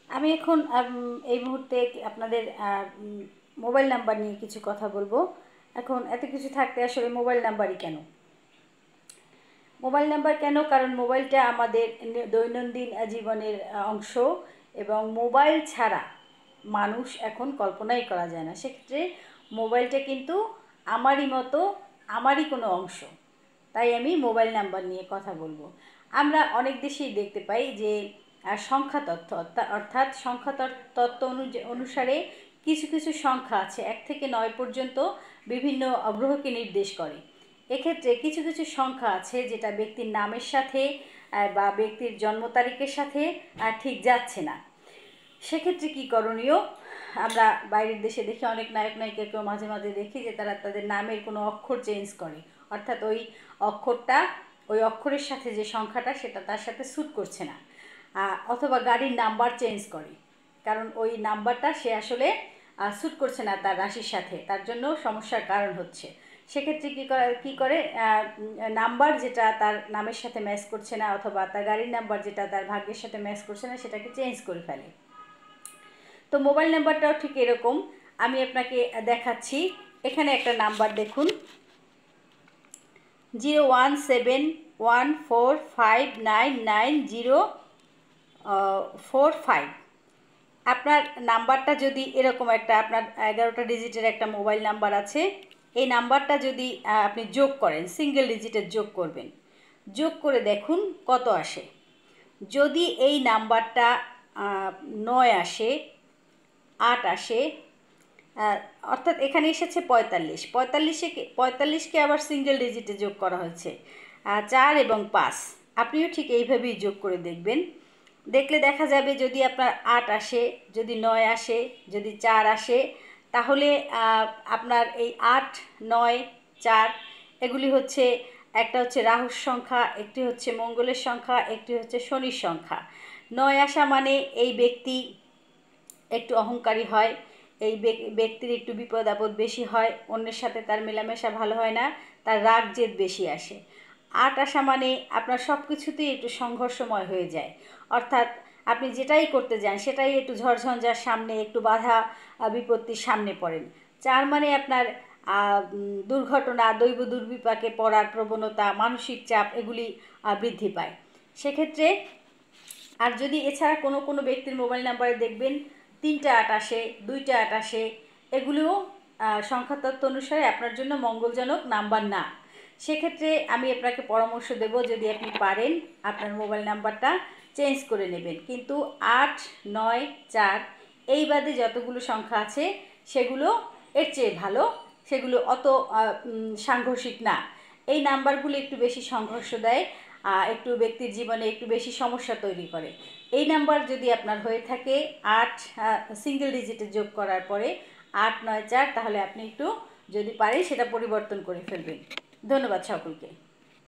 আমি এখন এই মুহূর্তে আপনাদের মোবাইল নাম্বার নিয়ে কিছু কথা বলবো। এখন এত কিছু থাকতে আসলে মোবাইল নাম্বারই কেন? মোবাইল নাম্বার কেন? কারণ মোবাইলটা আমাদের দৈনন্দিন জীবনের অংশ, এবং মোবাইল ছাড়া মানুষ এখন কল্পনাই করা যায় না। সেক্ষেত্রে মোবাইলটা কিন্তু আমারই মতো, আমারই কোনো অংশ। তাই আমি মোবাইল নাম্বার নিয়ে কথা বলবো। আমরা অনেক দেশেই দেখতে পাই যে সংখ্যা তথ্য, অর্থাৎ সংখ্যা তত্ত্ব অনুসারে কিছু কিছু সংখ্যা আছে 1 থেকে 9 পর্যন্ত বিভিন্ন গ্রহকে নির্দেশ করে। এক্ষেত্রে কিছু কিছু সংখ্যা আছে যেটা ব্যক্তির নামের সাথে বা ব্যক্তির জন্ম তারিখের সাথে ঠিক যাচ্ছে না। সেক্ষেত্রে কী করণীয়? আমরা বাইরের দেশে দেখি অনেক নায়ক নায়িকাকেও মাঝে মাঝে দেখি যে তারা তাদের নামের কোনো অক্ষর চেঞ্জ করে, অর্থাৎ ওই অক্ষরটা, ওই অক্ষরের সাথে যে সংখ্যাটা সেটা তার সাথে স্যুট করছে না। অথবা গাড়ির নাম্বার চেঞ্জ করে, কারণ ওই নাম্বারটা সে আসলে স্যুট করছে না তার রাশির সাথে, তার জন্য সমস্যার কারণ হচ্ছে। সেক্ষেত্রে কী করে নাম্বার যেটা তার নামের সাথে ম্যাচ করছে না, অথবা তার গাড়ির নাম্বার যেটা তার ভাগ্যের সাথে ম্যাচ করছে না, সেটাকে চেঞ্জ করে ফেলে। তো মোবাইল নাম্বারটাও ঠিক এরকম। আমি আপনাকে দেখাচ্ছি। এখানে একটা নাম্বার দেখুন, 01714599045। আপনার নাম্বারটা যদি এরকম একটা, আপনার 11টা ডিজিটের একটা মোবাইল নাম্বার আছে, এই নাম্বারটা যদি আপনি যোগ করেন, সিঙ্গেল ডিজিটের যোগ করবেন, যোগ করে দেখুন কত আসে। যদি এই নাম্বারটা 9 আসে, 8 আসে, অর্থাৎ এখানে এসেছে 45কে আবার সিঙ্গেল ডিজিটে যোগ করা হয়েছে 4 এবং 5। আপনিও ঠিক এইভাবেই যোগ করে দেখবেন। দেখলে দেখা যাবে যদি আপনার 8 আসে, যদি 9 আসে, যদি 4 আসে, তাহলে আপনার এই 8, 9, 4 এগুলি হচ্ছে, একটা হচ্ছে রাহুর সংখ্যা, একটি হচ্ছে মঙ্গলের সংখ্যা, একটি হচ্ছে শনির সংখ্যা। 9 আসা মানে এই ব্যক্তি একটু অহংকারী হয়, এই ব্যক্তির একটু বিপদ আপদ বেশি হয়, অন্যের সাথে তার মেলামেশা ভালো হয় না, তার রাগ জেদ বেশি আসে। 8 আসা মানে আপনার সব কিছুতেই একটু সংঘর্ষময় হয়ে যায়, অর্থাৎ আপনি যেটাই করতে যান সেটাই একটু ঝড়ঝঞ্ঝার সামনে, একটু বাধা বিপত্তির সামনে পড়েন। 4 মানে আপনার দুর্ঘটনা, দৈব দুর্বিপাকে পড়ার প্রবণতা, মানসিক চাপ এগুলি বৃদ্ধি পায়। সেক্ষেত্রে আর যদি এছাড়া কোনো কোনো ব্যক্তির মোবাইল নাম্বারে দেখবেন 3টা 8 আসে, 2টা 8 আসে, এগুলিও সংখ্যাতত্ত্ব অনুসারে আপনার জন্য মঙ্গলজনক নাম্বার না। সেক্ষেত্রে আমি আপনাকে পরামর্শ দেব, যদি আপনি পারেন আপনার মোবাইল নাম্বারটা চেঞ্জ করে নেবেন। কিন্তু 8, 9, 4 এই বাদে যতগুলো সংখ্যা আছে সেগুলো এর চেয়ে ভালো, সেগুলো অত সাংঘর্ষিক না। এই নাম্বারগুলো একটু বেশি সংঘর্ষ দেয়, একটু ব্যক্তির জীবনে একটু বেশি সমস্যা তৈরি করে। এই নাম্বার যদি আপনার হয়ে থাকে 8 সিঙ্গেল ডিজিটে যোগ করার পরে 8, 9, 4, তাহলে আপনি একটু যদি পারেন সেটা পরিবর্তন করে ফেলবেন। ধন্যবাদ সকলকে।